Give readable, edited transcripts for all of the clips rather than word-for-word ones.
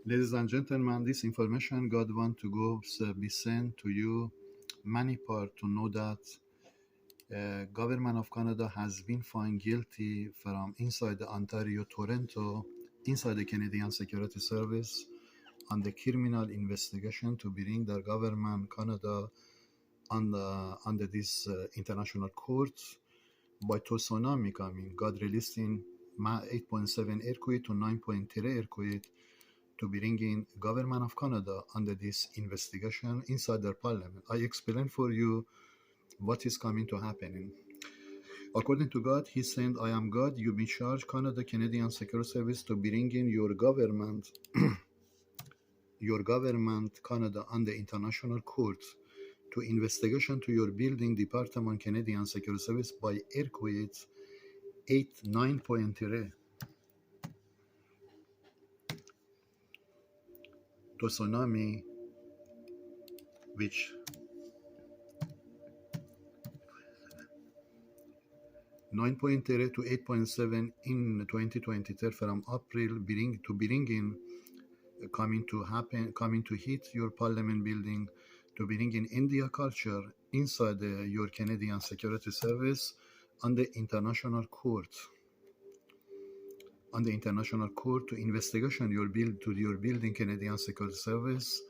Ladies and gentlemen, this information God want to go be sent to you many part to know that government of Canada has been found guilty from inside the Ontario, Toronto, inside the Canadian Security Service on the criminal investigation to bring the government Canada under this international court by tsunami coming. God released in 8.7 earthquake to 9.3 earthquake to bring in government of Canada under this investigation inside their parliament. I explain for you what is coming to happen. According to God, He said, I am God, you be charged Canada Canadian Security Service to bring in your government Canada under international court to investigation to your building Department Canadian Security Service by earthquake 9.3 to tsunami which 9.3 to 8.7 in 2023 from April bring in coming to hit your parliament building to bring in India culture inside your Canadian Security Service on the international court. On the international court to investigation your building Canadian Security Service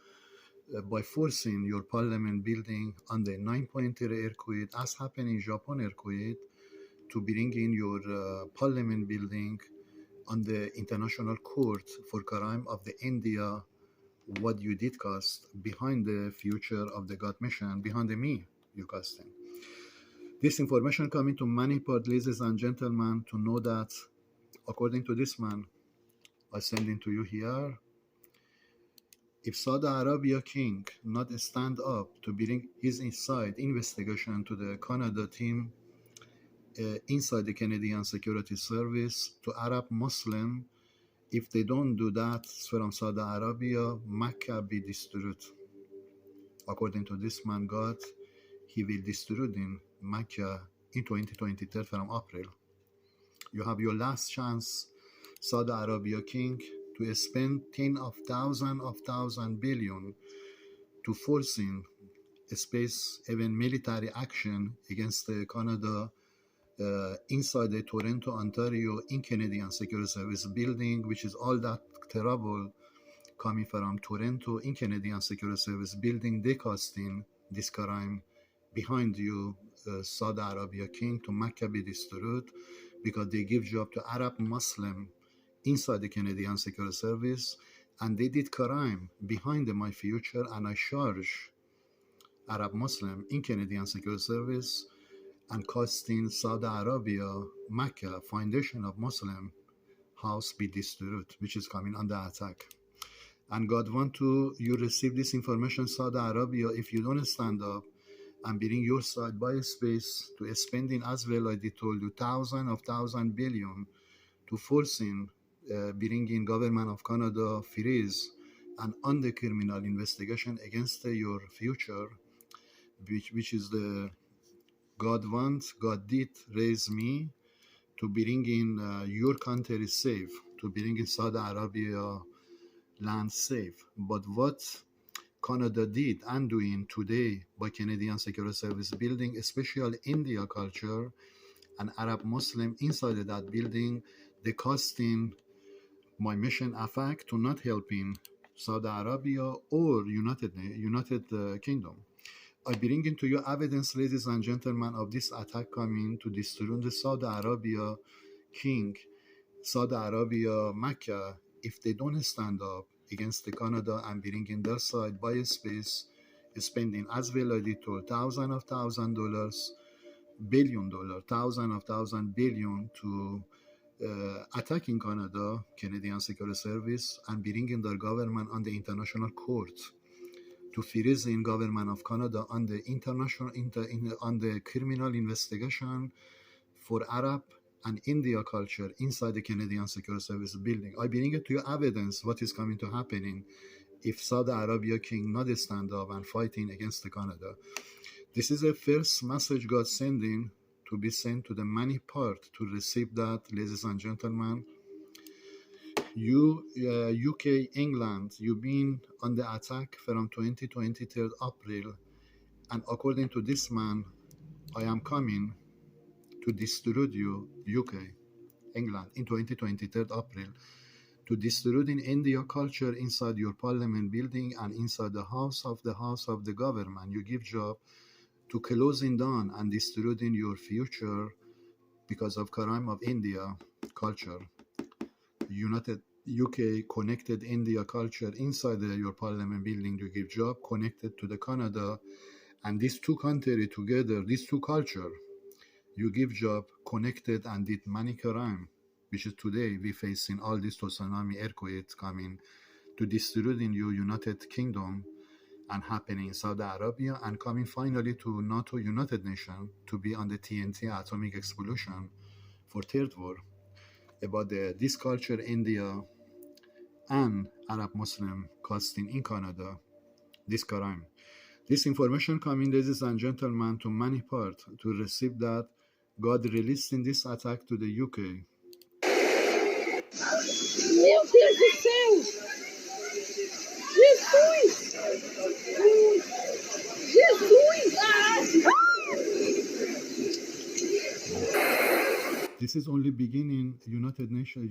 by forcing your parliament building on the 9.3 earthquake as happened in Japan earthquake to bring in your parliament building on the international court for crime of the India what you did cast behind the future of the God mission behind the me you casting. This information coming to many part, ladies and gentlemen, to know that according to this man I send it to you here. If Saudi Arabia king not stand up to bring his inside investigation to the Canada team inside the Canadian Security Service to Arab Muslim, if they don't do that from Saudi Arabia, Mecca be destroyed. According to this man God, he will destroy in Mecca in 2023 from April. You have your last chance, Saudi Arabia king, to spend 10 of thousand billion to forcing space even military action against Canada inside the Toronto, Ontario, in Canadian Security Service building, which is all that terrible coming from Toronto in Canadian Security Service building, they casting this crime behind you, Saudi Arabia king, to Mecca be destroyed because they give job to Arab Muslim inside the Canadian Security Service, and they did crime behind my future, and I charge Arab Muslim in Canadian Security Service and costing Saudi Arabia, Mecca, foundation of Muslim house be destroyed, which is coming under attack. And God want to you receive this information, Saudi Arabia, if you don't stand up and bring your side by space to spending as well, I did told you, thousand billion to forcing bringing government of Canada freeze and under criminal investigation against your future, which is the God wants, God did raise me to bring in your country safe, to bring in Saudi Arabia land safe. But what Canada did and doing today by Canadian Security Service building, especially India culture and Arab Muslim inside of that building, they costing my mission effect to not helping Saudi Arabia or United Kingdom. I bring into you evidence, ladies and gentlemen, of this attack coming to destroy the Saudi Arabia king, Saudi Arabia Mecca, if they don't stand up against the Canada and bring in their side by space, spending as well as they told $1,000 billion, thousand billion to attacking Canada, Canadian Security Service, and bringing their government on the international court to freeze in government of Canada on the on the criminal investigation for Arab and India culture inside the Canadian Security Service building. I bring it to you evidence what is coming to happening if Saudi Arabia king not stand up and fighting against the Canada. This is a first message God sending to be sent to the many part to receive that, ladies and gentlemen. UK, England, you've been on the attack from 2023 April, and according to this man, I am coming to destroy you, UK, England, in 2023 April, to destroy in India culture inside your parliament building and inside the house of the government. You give job to closing down and destroying your future because of crime of India culture. United UK connected India culture inside your parliament building. You give job connected to the Canada, and these two countries together, these two culture, you give job connected and did many crime, which is today we facing all these tsunami earthquakes coming to destroy in your United Kingdom and happening in Saudi Arabia and coming finally to NATO United Nations to be on the TNT atomic explosion for third war. About this culture, India and Arab Muslim casting in Canada, this crime. This information coming, ladies and gentlemen, to many parts to receive that God released in this attack to the UK. Meu Deus do céu! Jesus! Jesus! This is only beginning, United Nations,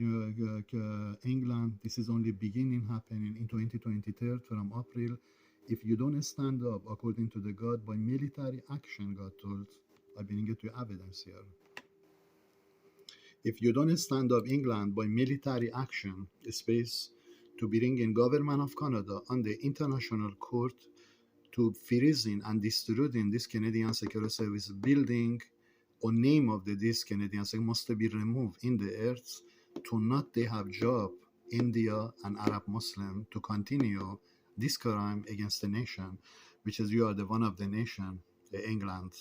England, this is only beginning happening in 2023 from April. If you don't stand up according to the God by military action, God told, I bring it to evidence here. If you don't stand up England by military action, space to bring in government of Canada on the international court to freezing and destroying this Canadian Security Service building or name of this Canadian Security must be removed in the earth to not they have job India and Arab Muslim to continue this crime against the nation, which is you are the one of the nation, the England,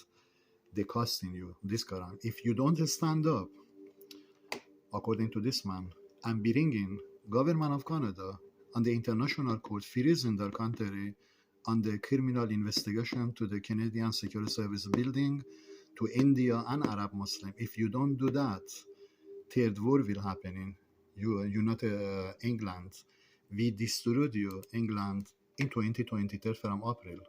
they costing you this crime. If you don't stand up according to this man, and bringing government of Canada on the international court freezing their country on the criminal investigation to the Canadian Security Service building, to India and Arab Muslim. If you don't do that, third war will happen in United England. We destroyed you, England, in 2023 from April.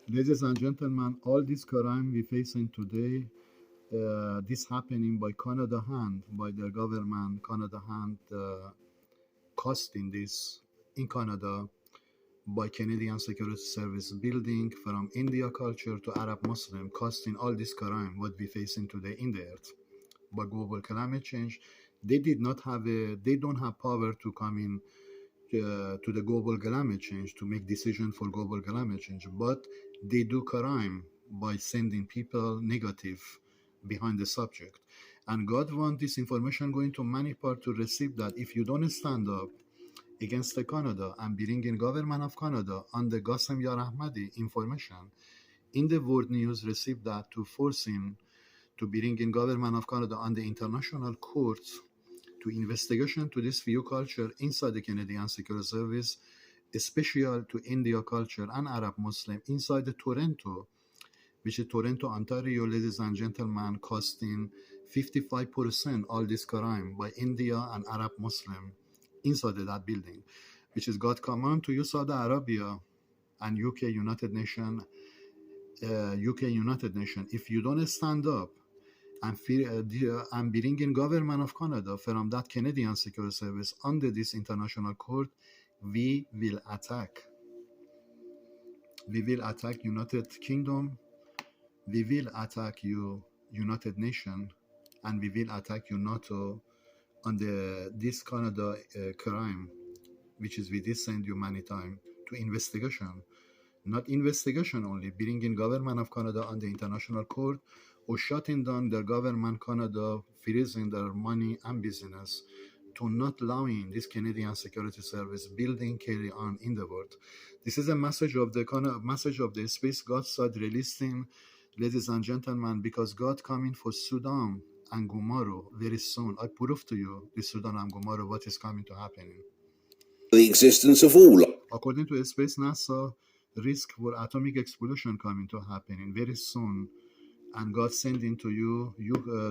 Ladies and gentlemen, all this crime we facing today, this happening by Canada hand, by the government, Canada hand, costing this in Canada by Canadian Security Service building from India culture to Arab Muslim, costing all this crime what we facing today in the earth. By global climate change, they don't have power to come in to the global climate change to make decision for global climate change, but they do crime by sending people negative behind the subject. And God wants this information going to many parts to receive that. If you don't stand up against the Canada and bring in government of Canada on the Qassem Yar Ahmadi information in the world news, receive that to force him to bring in government of Canada on the international courts to investigation to this few culture inside the Canadian Security Service, especially to India culture and Arab Muslim inside the Toronto, which is Toronto, Ontario, ladies and gentlemen, costing 55% all this crime by India and Arab Muslim inside that building, which is God command to you, Saudi Arabia and UK United Nation, if you don't stand up and bring in government of Canada from that Canadian Security Service under this international court, we will attack. We will attack United Kingdom, we will attack you, United Nation, and we will attack you, NATO, on this Canada crime, which is we did send you many times to investigation. Not investigation only, bringing government of Canada on the international court or shutting down the government Canada, freezing their money and business to not allowing this Canadian Security Service building carry on in the world. This is a message of the space God started releasing, ladies and gentlemen, because God coming for Sudan and Gomorrah very soon. I prove to you the Sudan and Gomorrah what is coming to happen. The existence of all. According to space NASA, risk for atomic explosion coming to happen in very soon, and God sending to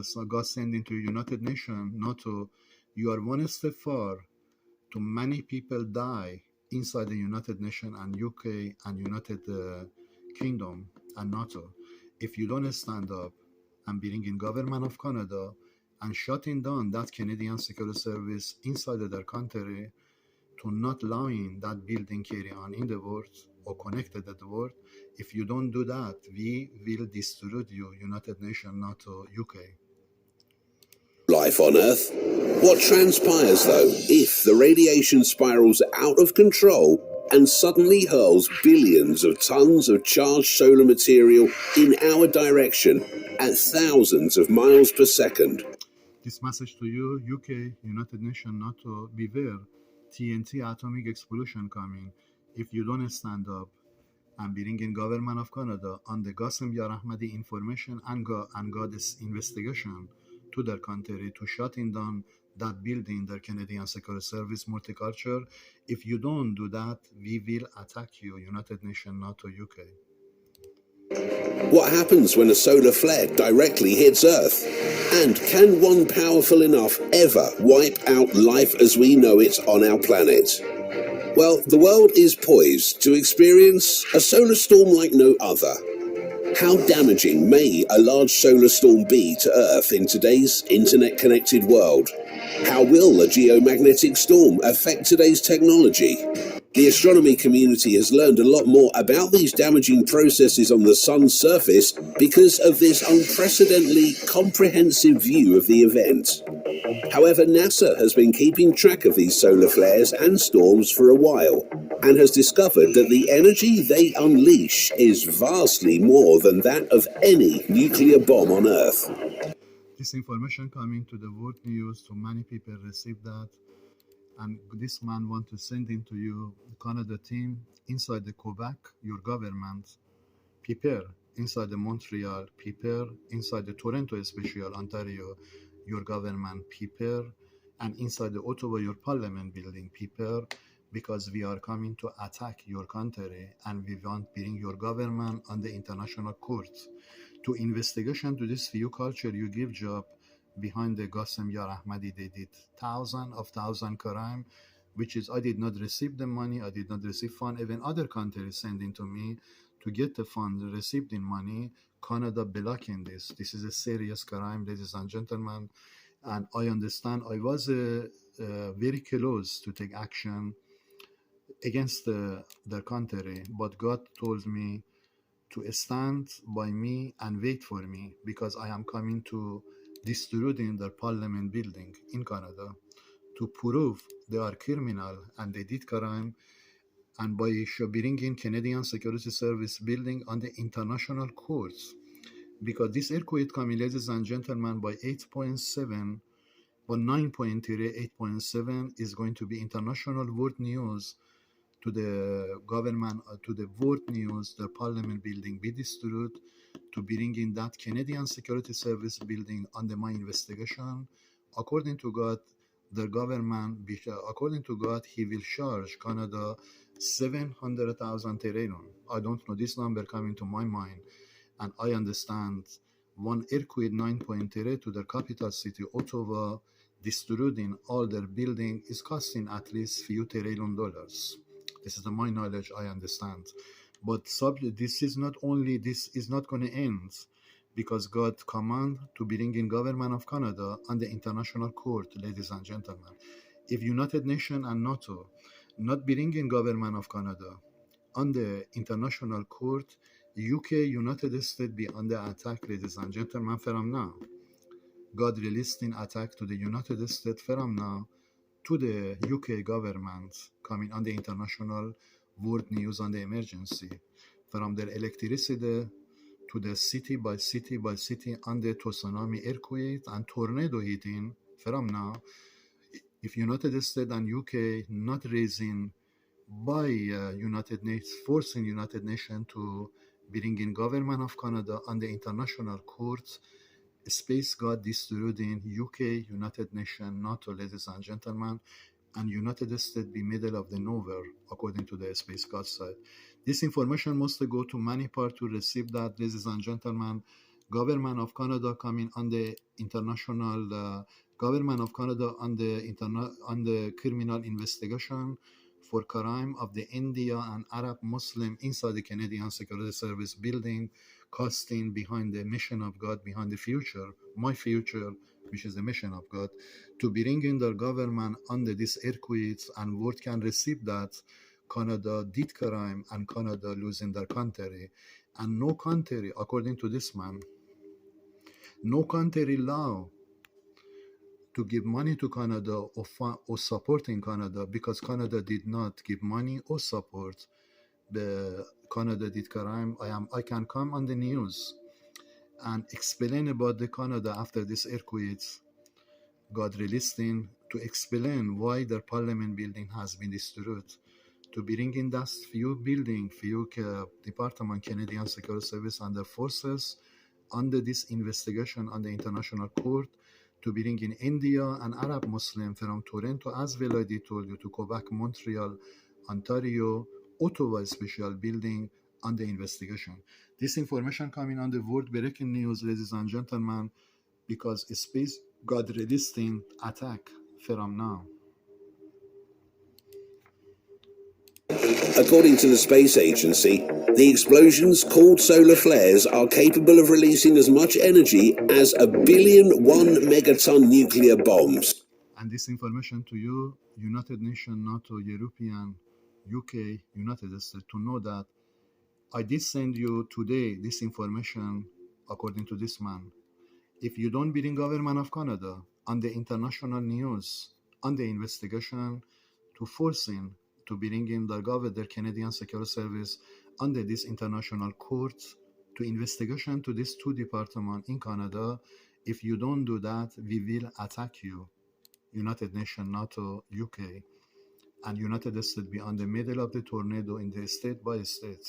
so God sending to United Nations, NATO, you are one step far to many people die inside the United Nations and UK and United Kingdom and NATO. If you don't stand up and bring in government of Canada and shutting down that Canadian Security Service inside of their country to not allowing that building carry on in the world or connected at the world, if you don't do that, we will destroy you, United Nations, NATO, UK. Life on Earth. What transpires, though, if the radiation spirals out of control and suddenly hurls billions of tons of charged solar material in our direction at thousands of miles per second? This message to you, UK, United Nations, NATO, beware, TNT atomic explosion coming. If you don't stand up and bring in government of Canada on the Qasem Yarahmadi information and got this investigation to their country to shutting down that building, their Canadian Security Service multicultural. If you don't do that, we will attack you, United Nations, NATO, UK. What happens when a solar flare directly hits Earth? And can one powerful enough ever wipe out life as we know it on our planet? Well, the world is poised to experience a solar storm like no other. How damaging may a large solar storm be to Earth in today's internet-connected world? How will a geomagnetic storm affect today's technology? The astronomy community has learned a lot more about these damaging processes on the sun's surface because of this unprecedentedly comprehensive view of the event. However, NASA has been keeping track of these solar flares and storms for a while and has discovered that the energy they unleash is vastly more than that of any nuclear bomb on Earth. This information coming to the world news, so many people receive that. And this man want to send into you, Canada team, inside the Quebec, your government, prepare, inside the Montreal, prepare, inside the Toronto, especially Ontario, your government, prepare, and inside the Ottawa, your parliament building, prepare, because we are coming to attack your country and we want to bring your government on the international court. To investigation to this view culture, you give job behind the Qasem Yarahmadi, they did thousands crime, which is I did not receive the money, I did not receive fund. Even other countries sending to me to get the fund received in money. Canada blocking this. This is a serious crime, ladies and gentlemen. And I understand I was very close to take action against the country, but God told me to stand by me and wait for me because I am coming to destroying the parliament building in Canada to prove they are criminal and they did crime, and by bringing Canadian Security Service building on the international courts, because this earthquake coming, ladies and gentlemen, by 8.7, by 9.3, 8.7 is going to be international world news to the government, to the world news, the parliament building be destroyed, to bring in that Canadian Security Service building under my investigation. According to God, the government, according to God, he will charge Canada 700,000 terrain. I don't know this number coming to my mind, and I understand one earthquake 9.3 to the capital city Ottawa, destroying all their building is costing at least few trillion dollars. This is my knowledge, I understand. But this is not only, this is not going to end because God command to bring in government of Canada on the international court, ladies and gentlemen. If United Nations and NATO not bringing government of Canada on the international court, UK, United States be under attack, ladies and gentlemen, from now. God released an attack to the United States from now to the UK government coming on the international world news on the emergency, from their electricity to the city by city by city on the tsunami earthquake and tornado hitting from now. If United States and UK not raising by United Nations, forcing United Nations to bring in government of Canada on the international courts, space got destroyed in UK, United Nations, NATO, ladies and gentlemen, and United States be middle of the nowhere, according to the space god side. This information must go to many parts to receive that, ladies and gentlemen. Government of Canada coming on the international government of Canada on the criminal investigation for crime of the India and Arab Muslim inside the Canadian Security Service building, casting behind the mission of God, behind the future, my future, which is the mission of God, to bring in their government under these earthquakes, and world can receive that Canada did crime and Canada losing their country. And no country, according to this man, no country law to give money to Canada or supporting Canada, because Canada did not give money or support. The Canada did crime. I can come on the news and explain about the Canada after this earthquakes. God released him to explain why their parliament building has been destroyed. To bring in that few building, few Department Canadian Security Service and their forces under this investigation on the international court, to bring in India and Arab Muslim from Toronto, as well I told you, to Quebec, Montreal, Ontario, Ottawa special building on the investigation. This information coming on the world breaking news, ladies and gentlemen, because space got released in attack from now. According to the space agency, the explosions, called solar flares, are capable of releasing as much energy as 1 billion 1 megaton nuclear bombs. And this information to you, United Nations, NATO, European, UK, United States, to know that I did send you today this information according to this man. If you don't bring government of Canada on the international news, on the investigation, to forcing to bring in their Canadian Security Service under this international court to investigation to these two departments in Canada, if you don't do that, we will attack you. United Nations, NATO, UK, and United States be on the middle of the tornado in the state by state.